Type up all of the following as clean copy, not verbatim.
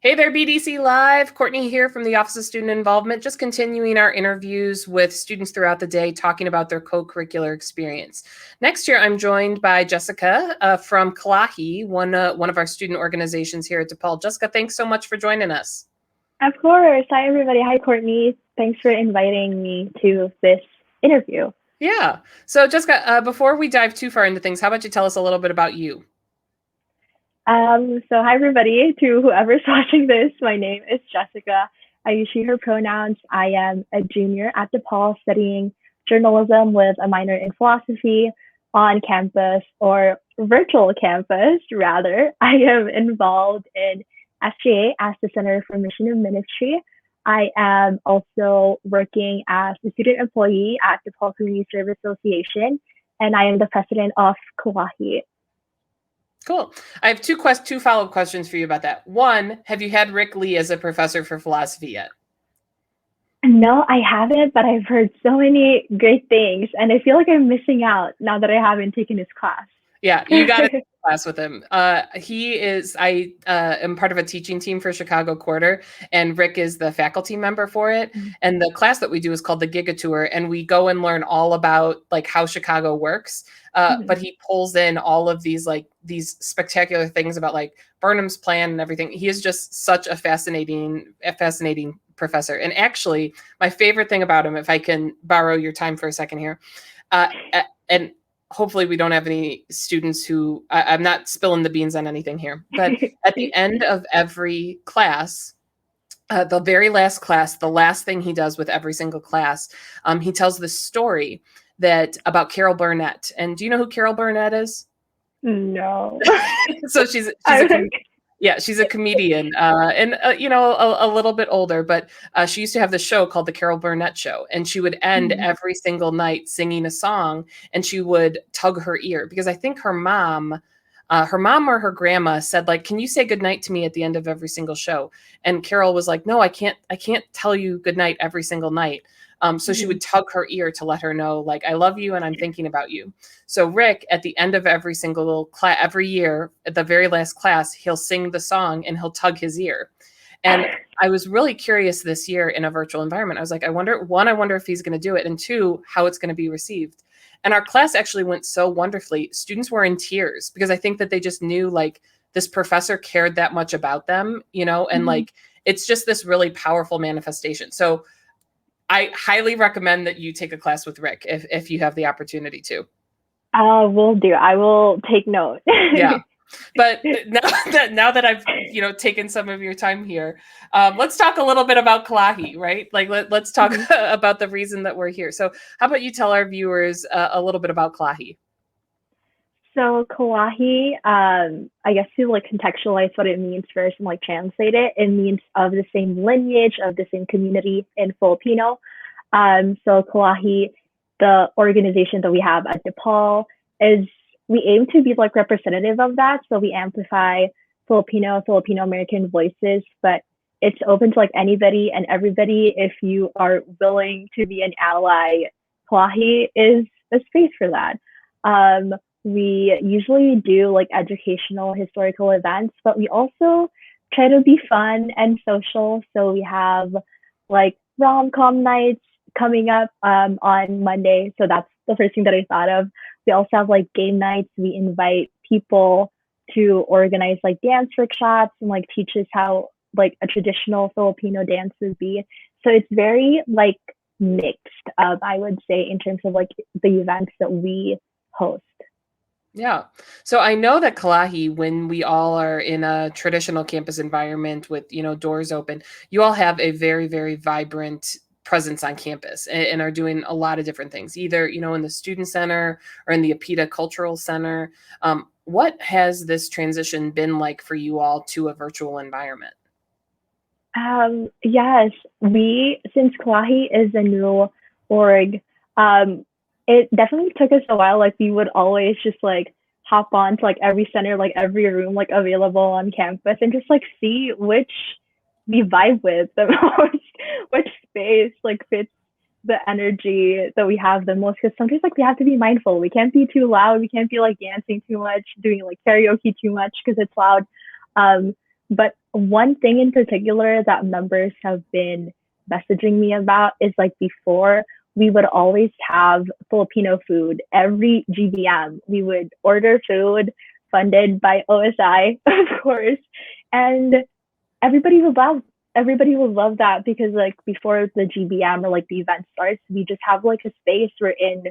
Hey there, BDC Live. Courtney here from the Office of Student Involvement, just continuing our interviews with students throughout the day, talking about their co-curricular experience. Next year, I'm joined by Jessica from Kalahi, one of our student organizations here at DePaul. Jessica, thanks so much for joining us. Of course. Hi, everybody. Hi, Courtney. Thanks for inviting me to this interview. Yeah. So Jessica, before we dive too far into things, how about you tell us a little bit about you? So hi, everybody. To whoever's watching this, my name is Jessica. I use she, her pronouns. I am a junior at DePaul studying journalism with a minor in philosophy on campus or virtual campus, rather. I am involved in SJA as the Center for Mission and Ministry. I am also working as a student employee at DePaul Community Service Association, and I am the president of Kalahi. Cool. I have two follow-up questions for you about that. One, have you had Rick Lee as a professor for philosophy yet? No, I haven't, but I've heard so many great things, and I feel like I'm missing out now that I haven't taken his class. Yeah, you got to take a class with him. I am part of a teaching team for Chicago Quarter, and Rick is the faculty member for it. Mm-hmm. And the class that we do is called the Giga Tour, and we go and learn all about like how Chicago works. But he pulls in all of these spectacular things about like Burnham's plan and everything. He is just such a fascinating professor. And actually, my favorite thing about him, if I can borrow your time for a second here, and hopefully we don't have any students who, I'm not spilling the beans on anything here, but at the end of every class, the very last class, the last thing he does with every single class, he tells this story about Carol Burnett. And do you know who Carol Burnett is? No. So she's a comedian, and a little bit older, but she used to have the show called The Carol Burnett Show, and she would end every single night singing a song, and she would tug her ear because I think her mom or her grandma said, like, can you say goodnight to me at the end of every single show? And Carol was like, no, I can't tell you goodnight every single night. So she would tug her ear to let her know, like, I love you and I'm thinking about you. So Rick, at the end of every single class, every year, at the very last class, he'll sing the song and he'll tug his ear. And I was really curious this year in a virtual environment. I was like, I wonder if he's going to do it. And two, how it's going to be received. And our class actually went so wonderfully. Students were in tears because I think that they just knew like this professor cared that much about them, and like, it's just this really powerful manifestation. So I highly recommend that you take a class with Rick if you have the opportunity to. Will do. I will take note. Yeah. But now that I've taken some of your time here, let's talk a little bit about Kalahi, right? Like let's talk about the reason that we're here. So how about you tell our viewers a little bit about Kalahi? So Kalahi, I guess to like contextualize what it means first and like translate it, it means of the same lineage, of the same community in Filipino. So Kalahi, the organization that we have at DePaul, we aim to be like representative of that. So we amplify Filipino American voices, but it's open to like anybody and everybody. If you are willing to be an ally, Kalahi is a space for that. We usually do like educational, historical events, but we also try to be fun and social. So we have like rom-com nights coming up on Monday. So that's the first thing that I thought of. We also have like game nights. We invite people to organize like dance workshops and like teach us how like a traditional Filipino dance would be. So it's very like mixed up, I would say, in terms of like the events that we host. Yeah. So I know that Kalahi, when we all are in a traditional campus environment with, doors open, you all have a very, very vibrant presence on campus and are doing a lot of different things, either, in the student center or in the APITA Cultural Center. What has this transition been like for you all to a virtual environment? Yes, since Kalahi is a new org, it definitely took us a while. Like we would always just like hop on to like every center, like every room, like available on campus and just like see which we vibe with the most, which space like fits the energy that we have the most. Because sometimes like we have to be mindful. We can't be too loud. We can't be like dancing too much, doing like karaoke too much because it's loud. But one thing in particular that members have been messaging me about is like before we would always have Filipino food every GBM. We would order food funded by OSI, of course, and everybody would love that because like before the GBM or like the event starts, we just have like a space wherein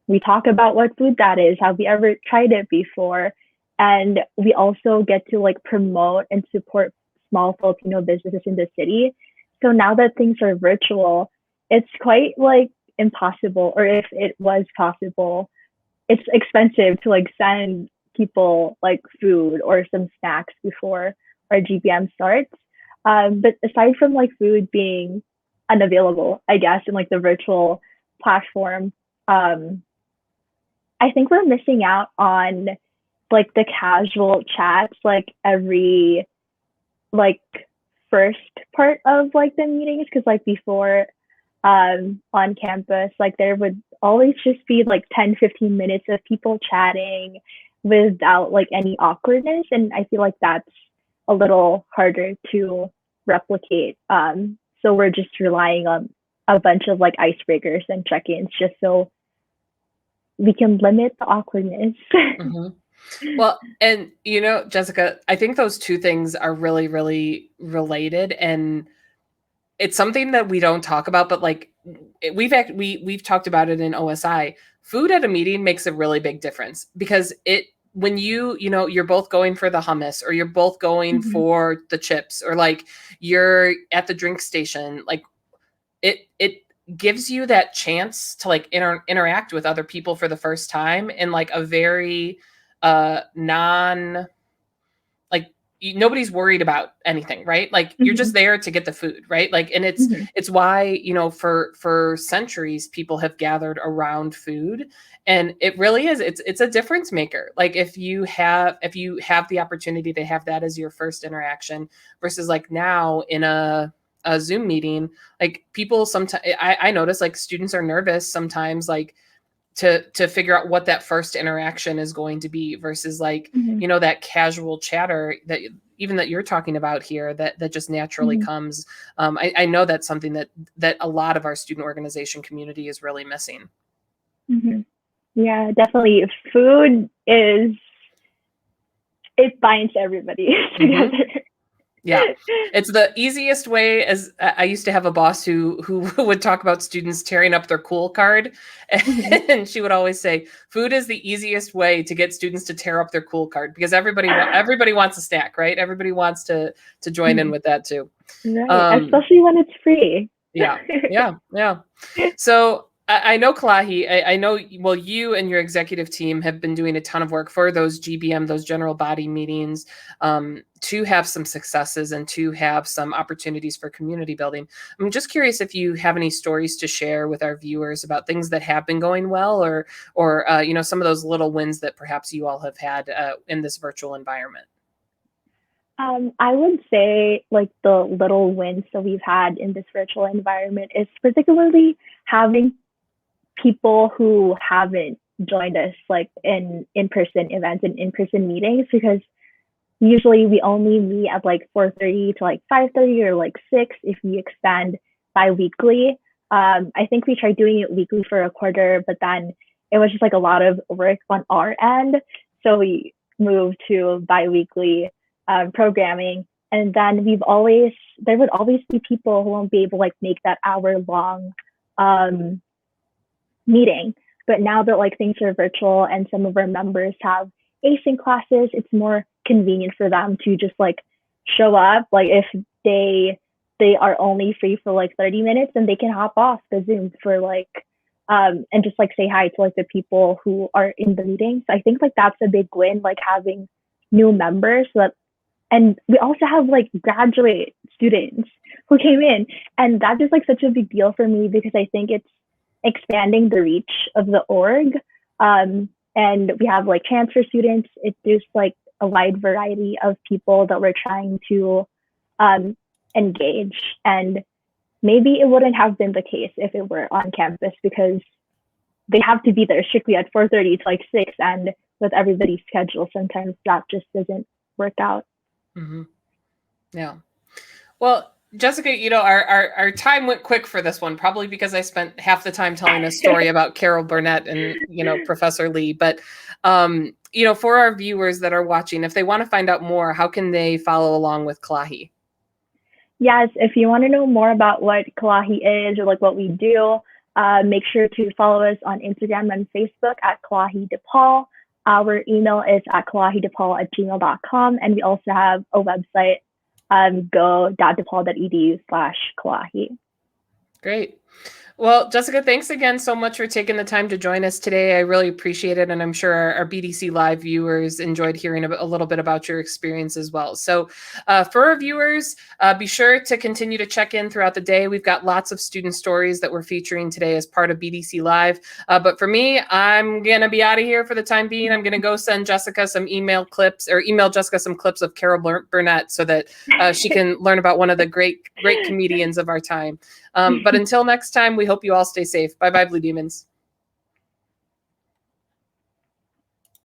we talk about what food that is, have we ever tried it before, and we also get to like promote and support small Filipino businesses in the city. So now that things are virtual, it's quite like impossible, or if it was possible, it's expensive to like send people like food or some snacks before our GPM starts. But aside from like food being unavailable, I guess, in like the virtual platform, I think we're missing out on like the casual chats, like every like first part of like the meetings, because like before on campus, like there would always just be like 10-15 minutes of people chatting without like any awkwardness, and I feel like that's a little harder to replicate. So we're just relying on a bunch of like icebreakers and check-ins just so we can limit the awkwardness. Mm-hmm. Well, and you know, Jessica, I think those two things are really, really related, and it's something that we don't talk about, but like we've talked about it in OSI. Food at a meeting makes a really big difference because it when you know you're both going for the hummus or you're both going Mm-hmm. for the chips or like you're at the drink station, like it gives you that chance to like interact with other people for the first time in like a very non like nobody's worried about anything, right? Like you're Mm-hmm. just there to get the food, right? Like, and Mm-hmm. it's why, you know, for centuries people have gathered around food, and it really is, it's a difference maker. Like if you have the opportunity to have that as your first interaction versus like now in a Zoom meeting, like people sometimes I notice like students are nervous sometimes, like to figure out what that first interaction is going to be versus like, Mm-hmm. you know, that casual chatter that even that you're talking about here that just naturally Mm-hmm. comes. I know that's something that a lot of our student organization community is really missing. Mm-hmm. Yeah, definitely. Food is, it binds everybody Mm-hmm. together. Yeah, it's the easiest way. As I used to have a boss who would talk about students tearing up their cool card, Mm-hmm. and she would always say, "Food is the easiest way to get students to tear up their cool card because everybody wants a snack, right? Everybody wants to join in with that too." Right, Um, especially when it's free. yeah, yeah, yeah. So I know Kalahi, I know, well, you and your executive team have been doing a ton of work for those GBM, those general body meetings, to have some successes and to have some opportunities for community building. I'm just curious if you have any stories to share with our viewers about things that have been going well, or you know, some of those little wins that perhaps you all have had in this virtual environment. I would say like the little wins that we've had in this virtual environment is particularly having people who haven't joined us like in-person events and in-person meetings, because usually we only meet at like 4:30 to like 5:30 or like 6 if we expand bi-weekly. I think we tried doing it weekly for a quarter, but then it was just like a lot of work on our end. So we moved to bi-weekly programming. And then there would always be people who won't be able to like make that hour long um, meeting. But now that like things are virtual and some of our members have async classes, it's more convenient for them to just like show up. Like if they are only free for like 30 minutes, and they can hop off the Zoom for like and just like say hi to like the people who are in the meetings. I think like that's a big win, like having new members. So that, and we also have like graduate students who came in, and that is like such a big deal for me because I think it's expanding the reach of the org. And we have like transfer students. There's like a wide variety of people that we're trying to um, engage. And maybe it wouldn't have been the case if it were on campus, because they have to be there strictly at 4:30 to like 6, and with everybody's schedule, sometimes that just doesn't work out. Mm-hmm. Yeah. Well, Jessica, our time went quick for this one, probably because I spent half the time telling a story about Carol Burnett and, Professor Lee. But, for our viewers that are watching, if they want to find out more, how can they follow along with Kalahi? Yes, if you want to know more about what Kalahi is or like what we do, make sure to follow us on Instagram and Facebook at Kalahi DePaul. Our email is at kalahidepal@gmail.com. And we also have a website, go.depaul.edu/Kalahi. Great. Well, Jessica, thanks again so much for taking the time to join us today. I really appreciate it. And I'm sure our BDC Live viewers enjoyed hearing a little bit about your experience as well. So for our viewers, be sure to continue to check in throughout the day. We've got lots of student stories that we're featuring today as part of BDC Live. But for me, I'm going to be out of here for the time being. I'm going to go send Jessica some email Jessica some clips of Carol Burnett so that she can learn about one of the great comedians of our time. But until next time, we hope you all stay safe. Bye-bye, Blue Demons.